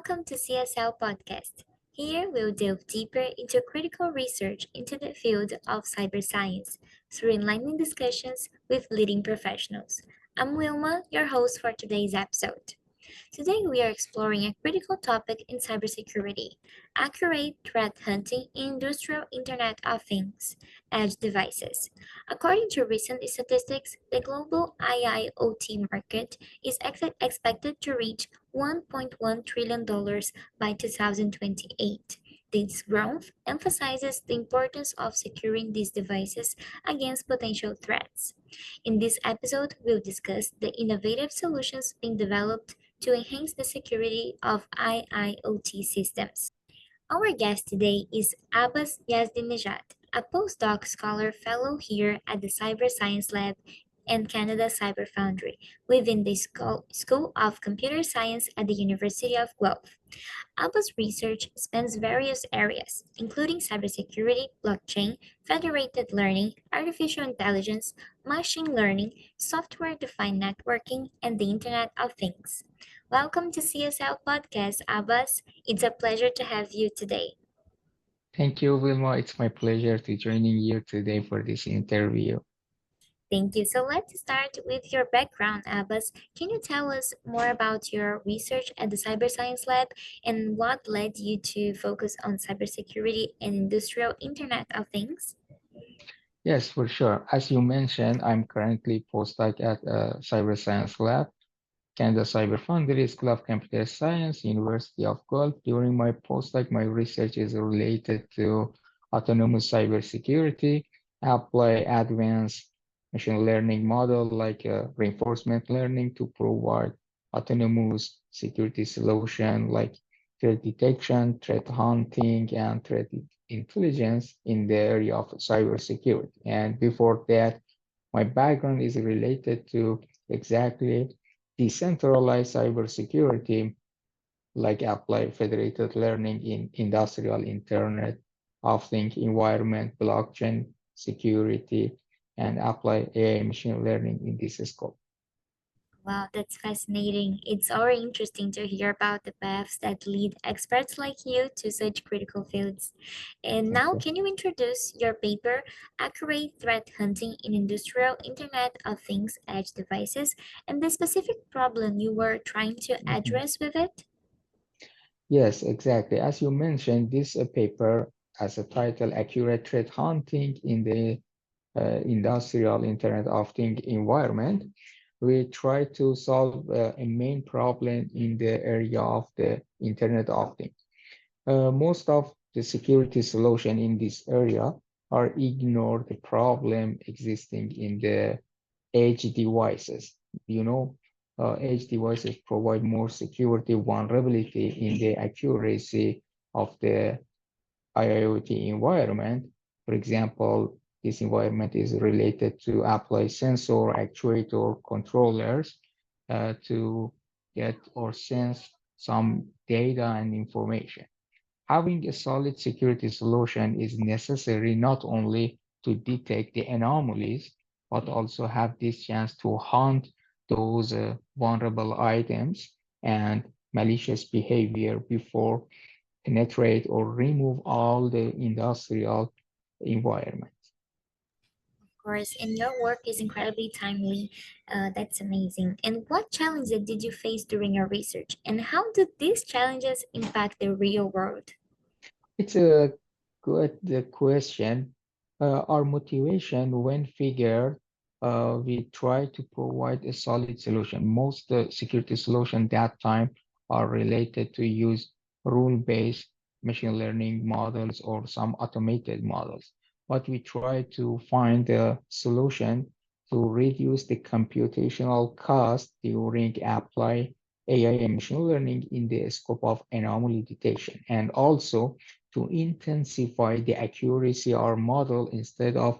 Welcome to CSL Podcast. Here we'll delve deeper into critical research into the field of cyber science through enlightening discussions with leading professionals. I'm Wilma, your host for today's episode. Today we are exploring a critical topic in cybersecurity: accurate threat hunting in industrial Internet of Things, edge devices. According to recent statistics, the global IIoT market is expected to reach $1.1 trillion by 2028. This growth emphasizes the importance of securing these devices against potential threats. In this episode, we'll discuss the innovative solutions being developed to enhance the security of IIoT systems. Our guest today is Abbas Yazdinejad, a postdoc scholar fellow here at the Cyber Science Lab and Canada Cyber Foundry within the School of Computer Science at the University of Guelph. Abbas' research spans various areas, including cybersecurity, blockchain, federated learning, artificial intelligence, machine learning, software-defined networking, and the Internet of Things. Welcome to CSL Podcast, Abbas. It's a pleasure to have you today. Thank you, Wilma. It's my pleasure to joining you today for this interview. Thank you. So let's start with your background, Abbas. Can you tell us more about your research at the Cyber Science Lab and what led you to focus on cybersecurity and industrial Internet of Things? Yes, for sure. As you mentioned, I'm currently postdoc at Cyber Science Lab, Canada Cyber Foundry School of Computer Science, University of Guelph. During my postdoc, my research is related to autonomous cybersecurity, apply advanced machine learning model like reinforcement learning to provide autonomous security solution like threat detection, threat hunting, and threat intelligence in the area of cybersecurity. And before that, my background is related to exactly decentralized cybersecurity, like apply federated learning in industrial Internet of Things environment, blockchain security, and apply AI machine learning in this scope. Wow, that's fascinating. It's already interesting to hear about the paths that lead experts like you to such critical fields. And now, Okay. can you introduce your paper, Accurate Threat Hunting in Industrial Internet of Things Edge Devices, and the specific problem you were trying to Mhm. address with it? Yes, exactly. As you mentioned, this paper has a title, Accurate Threat Hunting in the Industrial Internet of Things Environment. We try to solve a main problem in the area of the Internet of Things. Most of the security solution in this area are ignore the problem existing in the edge devices. You know, edge devices provide more security vulnerability in the accuracy of the IoT environment. For example, this environment is related to apply sensor, actuator, controllers to get or sense some data and information. Having a solid security solution is necessary not only to detect the anomalies, but also have this chance to hunt those vulnerable items and malicious behavior before penetrate or remove all the industrial environment. Of course, and your work is incredibly timely. That's amazing. And what challenges did you face during your research, and how did these challenges impact the real world? It's a good question. Our motivation when figured, we try to provide a solid solution. Most security solution that time are related to use rule-based machine learning models or some automated models. But we try to find a solution to reduce the computational cost during apply AI and machine learning in the scope of anomaly detection, and also to intensify the accuracy of our model instead of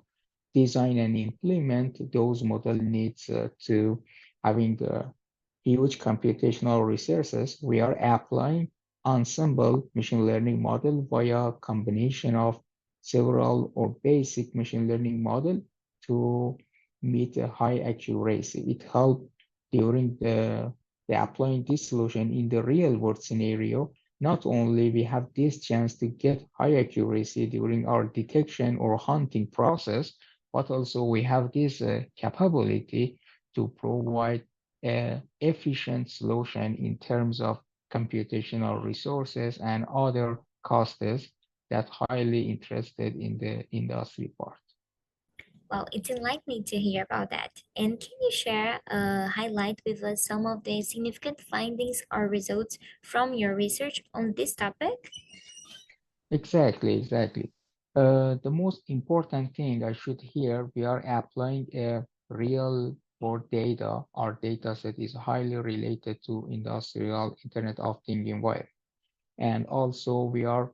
design and implement those model needs to having huge computational resources. We are applying ensemble machine learning model via combination of several or basic machine learning model to meet a high accuracy. It helped during the By applying this solution in the real world scenario, not only we have this chance to get high accuracy during our detection or hunting process, but also we have this capability to provide an efficient solution in terms of computational resources and other costs that highly interested in the industry part. Well, it's enlightening to hear about that. And can you share highlight with us some of the significant findings or results from your research on this topic? Exactly. The most important thing I should here, we are applying a real world data. Our data set is highly related to industrial Internet of Things environment. And also we are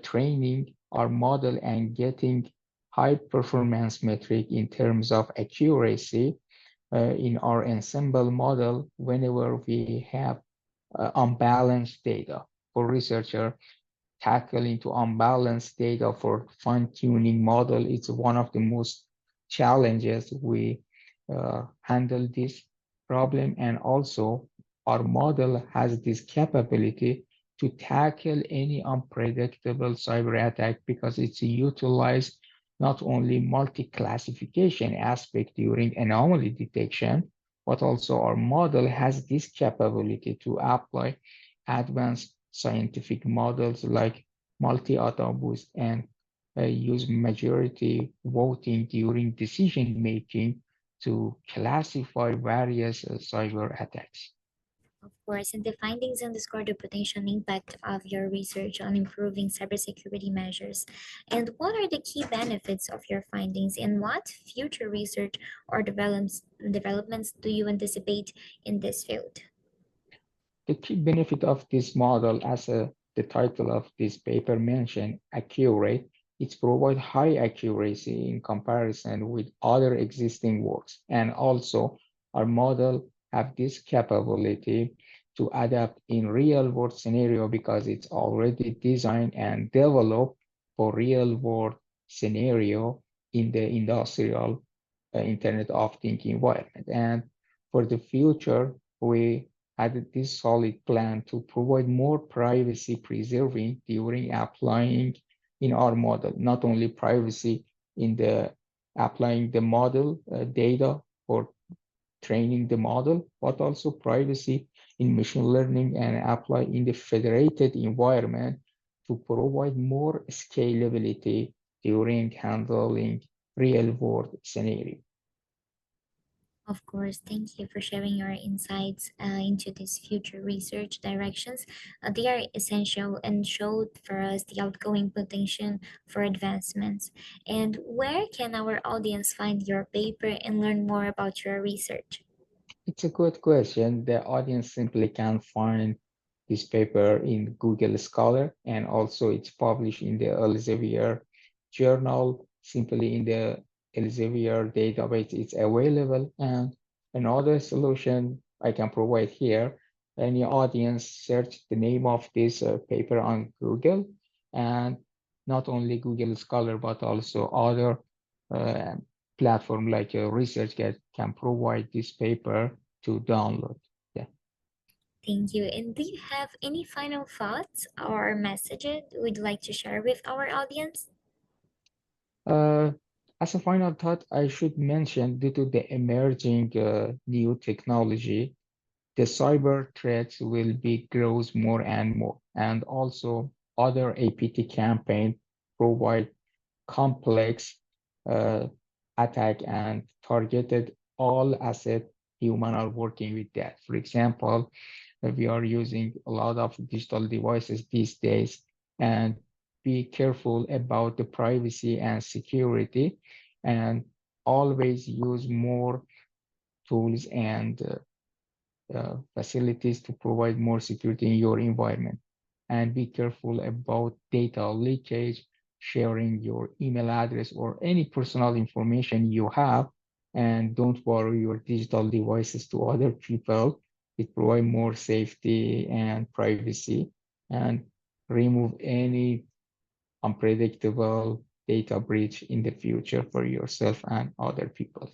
training our model and getting high performance metric in terms of accuracy in our ensemble model whenever we have unbalanced data. For researcher, tackling to unbalanced data for fine-tuning model is one of the most challenges we handle this problem. And also our model has this capability to tackle any unpredictable cyber attack because it's utilized not only multi-classification aspect during anomaly detection, but also our model has this capability to apply advanced scientific models like multi-auto boost and use majority voting during decision making to classify various cyber attacks. Of course, and the findings underscore the potential impact of your research on improving cybersecurity measures. And what are the key benefits of your findings, and what future research or developments do you anticipate in this field? The key benefit of this model, as the title of this paper mentioned, accurate, it provides high accuracy in comparison with other existing works. And also, our model have this capability to adapt in real world scenario because it's already designed and developed for real world scenario in the industrial Internet of Things environment. And for the future, we had this solid plan to provide more privacy preserving during applying in our model, not only privacy in the applying the model data for training the model, but also privacy in machine learning and apply in the federated environment to provide more scalability during handling real world scenario. Of course, thank you for sharing your insights into these future research directions. They are essential and showed for us the outgoing potential for advancements. And where can our audience find your paper and learn more about your research? It's a good question. The audience simply can find this paper in Google Scholar, and also it's published in the Elsevier journal. Simply in the Elsevier database, it's available. And another solution I can provide here, any audience search the name of this paper on Google, and not only Google Scholar, but also other uh, platform like ResearchGate can provide this paper to download. Yeah. Thank you. And do you have any final thoughts or messages we'd like to share with our audience? Uh, as a final thought, I should mention due to the emerging new technology, the cyber threats will be grows more and more, and also other APT campaign provide complex uh, attack and targeted all asset human are working with that. For example, we are using a lot of digital devices these days, and be careful about the privacy and security, and always use more tools and facilities to provide more security in your environment. And be careful about data leakage, sharing your email address or any personal information you have, and don't borrow your digital devices to other people. It provides more safety and privacy, and remove any unpredictable data breach in the future for yourself and other people.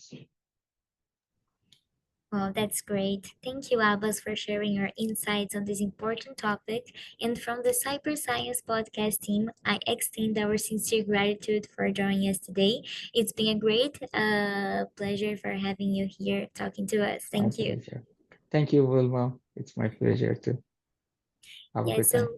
Well, that's great. Thank you, Abbas, for sharing your insights on this important topic. And from the Cyber Science Podcast team, I extend our sincere gratitude for joining us today. It's been a great pleasure for having you here talking to us. My Thank you. pleasure. Thank you, Wilma. It's my pleasure too. Have a Yeah, good time.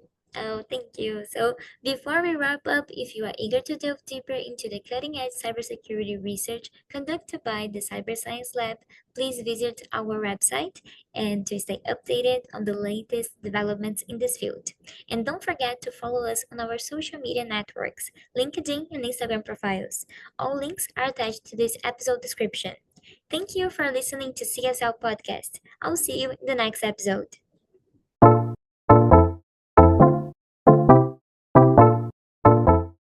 thank you. So, before we wrap up, if you are eager to delve deeper into the cutting edge cybersecurity research conducted by the Cyber Science Lab, please visit our website and to stay updated on the latest developments in this field. And don't forget to follow us on our social media networks, LinkedIn and Instagram profiles. All links are attached to this episode description. Thank you for listening to CSL Podcast. I'll see you in the next episode.